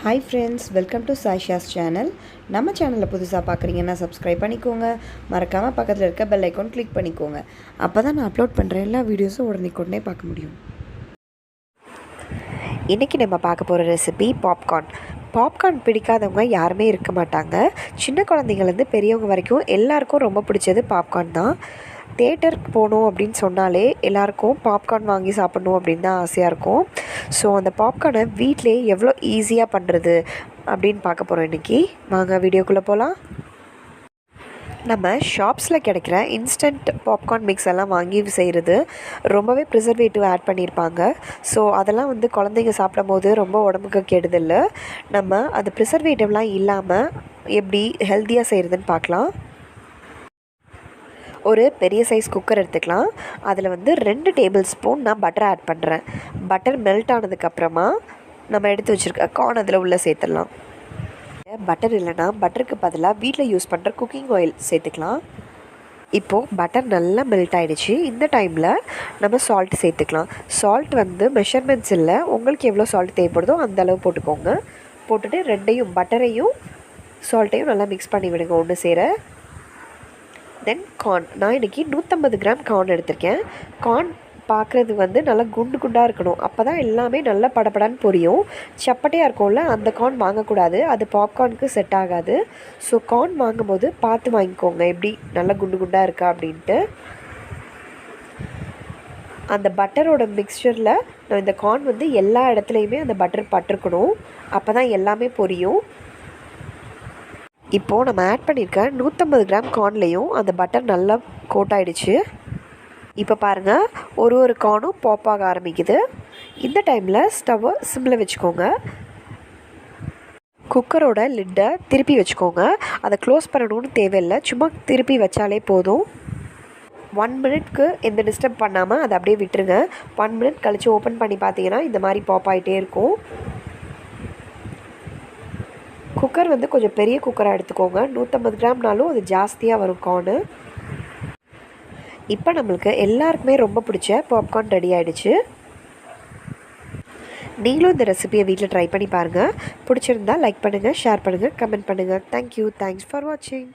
Hi friends, welcome to Saisha's channel. நம்ம சேனலில் புதுசாக பார்க்குறீங்கன்னா சப்ஸ்கிரைப் பண்ணிக்கோங்க. மறக்காமல் பக்கத்தில் இருக்க பெல் ஐக்கான் கிளிக் பண்ணிக்கோங்க. அப்போ தான் நான் அப்லோட் பண்ணுற எல்லா வீடியோஸும் உடனே பார்க்க முடியும். இன்றைக்கி நம்ம பார்க்க போகிற ரெசிபி பாப்கார்ன். பாப்கார்ன் பிடிக்காதவங்க யாருமே இருக்க மாட்டாங்க. சின்ன குழந்தைங்கள்லேருந்து பெரியவங்க வரைக்கும் எல்லாருக்கும் ரொம்ப பிடிச்சது பாப்கார்ன் தான். தேட்டருக்கு போகணும் அப்படின்னு சொன்னாலே எல்லாேருக்கும் பாப்கார்ன் வாங்கி சாப்பிட்ணும் அப்படின்னு தான் ஆசையாக இருக்கும். ஸோ அந்த பாப்கார்னை வீட்டிலே எவ்வளோ ஈஸியாக பண்ணுறது அப்படின்னு பார்க்க போகிறோம் இன்றைக்கி. வாங்க வீடியோக்குள்ளே போகலாம். நம்ம ஷாப்ஸில் கிடைக்கிற இன்ஸ்டன்ட் பாப்கார்ன் மிக்ஸ் எல்லாம் வாங்கி செய்கிறது ரொம்பவே ப்ரிசர்வேட்டிவ் ஆட் பண்ணியிருப்பாங்க. ஸோ அதெல்லாம் குழந்தைங்க சாப்பிடும் போது ரொம்ப உடம்புக்கு கெடுதல். நம்ம அது ப்ரிசர்வேட்டிவ்லாம் இல்லாமல் எப்படி ஹெல்த்தியாக செய்கிறதுன்னு பார்க்கலாம். ஒரு பெரிய சைஸ் குக்கர் எடுத்துக்கலாம். அதில் 2 டேபிள் ஸ்பூன் நான் பட்டர் ஆட் பண்ணுறேன். பட்டர் மெல்ட் ஆனதுக்கப்புறமா நம்ம எடுத்து வச்சுருக்க கார்ன் அதில் உள்ளே சேர்த்துடலாம். பட்டர் இல்லைனா பட்டருக்கு பதிலாக வீட்டில் யூஸ் பண்ணுற குக்கிங் ஆயில் சேர்த்துக்கலாம். இப்போது பட்டர் நல்லா மெல்ட் ஆகிடுச்சு. இந்த டைமில் நம்ம சால்ட் சேர்த்துக்கலாம். சால்ட் மெஷர்மெண்ட்ஸ் இல்லை, உங்களுக்கு எவ்வளோ சால்ட் தேவைப்படுதோ அந்த அளவு போட்டுக்கோங்க. போட்டுட்டு ரெண்டையும் பட்டரையும் சால்ட்டையும் நல்லா மிக்ஸ் பண்ணி விடுங்க ஒன்று சேர. தென் கார்ன், நான் இன்றைக்கி 150 கிராம் கார்ன் எடுத்திருக்கேன். கார்ன் பார்க்குறது நல்லா குண்டு குண்டாக இருக்கணும். அப்போ தான் எல்லாமே நல்லா படப்படான்னு பொரியும். சப்பட்டையாக இருக்கும்ல, அந்த கார்ன் வாங்கக்கூடாது, அது பாப்கார்னுக்கு செட் ஆகாது. ஸோ கார்ன் வாங்கும்போது பார்த்து வாங்கிக்கோங்க, எப்படி நல்லா குண்டு குண்டாக இருக்கா அப்படின்ட்டு. அந்த பட்டரோட மிக்சரில் இந்த கார்ன் எல்லா இடத்துலையுமே அந்த பட்டர் பட்டிருக்கணும். அப்போ தான் எல்லாமே பொரியும். இப்போது நம்ம ஆட் பண்ணியிருக்க 150 கிராம் கார்ன்லேயும் அந்த பட்டர் நல்லா கோட் ஆகிடுச்சு. இப்போ பாருங்கள், ஒரு கார்னும் பாப் ஆக ஆரம்பிக்குது. இந்த டைமில் ஸ்டவ்வை சிம்மில் வச்சுக்கோங்க. குக்கரோட லிட்டை திருப்பி வச்சுக்கோங்க. அதை க்ளோஸ் பண்ணணும்னு தேவையில்லை, சும்மா திருப்பி வச்சாலே போதும். 1 மினிட்க்கு எந்த டிஸ்டர்ப் பண்ணாமல் அதை அப்படியே விட்டுருங்க. 1 மினிட் கழித்து ஓப்பன் பண்ணி பார்த்தீங்கன்னா இந்த மாதிரி பாப் ஆகிட்டே இருக்கும். குக்கர் கொஞ்சம் பெரிய குக்கராக எடுத்துக்கோங்க. 150 கிராம்னாலும் அது ஜாஸ்தியாக வரும் கார்னு. இப்போ நம்மளுக்கு எல்லாருக்குமே ரொம்ப பிடிச்ச பாப்கார்ன் ரெடி ஆகிடுச்சு. நீங்களும் இந்த ரெசிபியை வீட்டில் ட்ரை பண்ணி பாருங்கள். பிடிச்சிருந்தால் லைக் பண்ணுங்கள், ஷேர் பண்ணுங்கள், கமெண்ட் பண்ணுங்கள். தேங்க்யூ. தேங்க்ஸ் ஃபார் வாட்சிங்.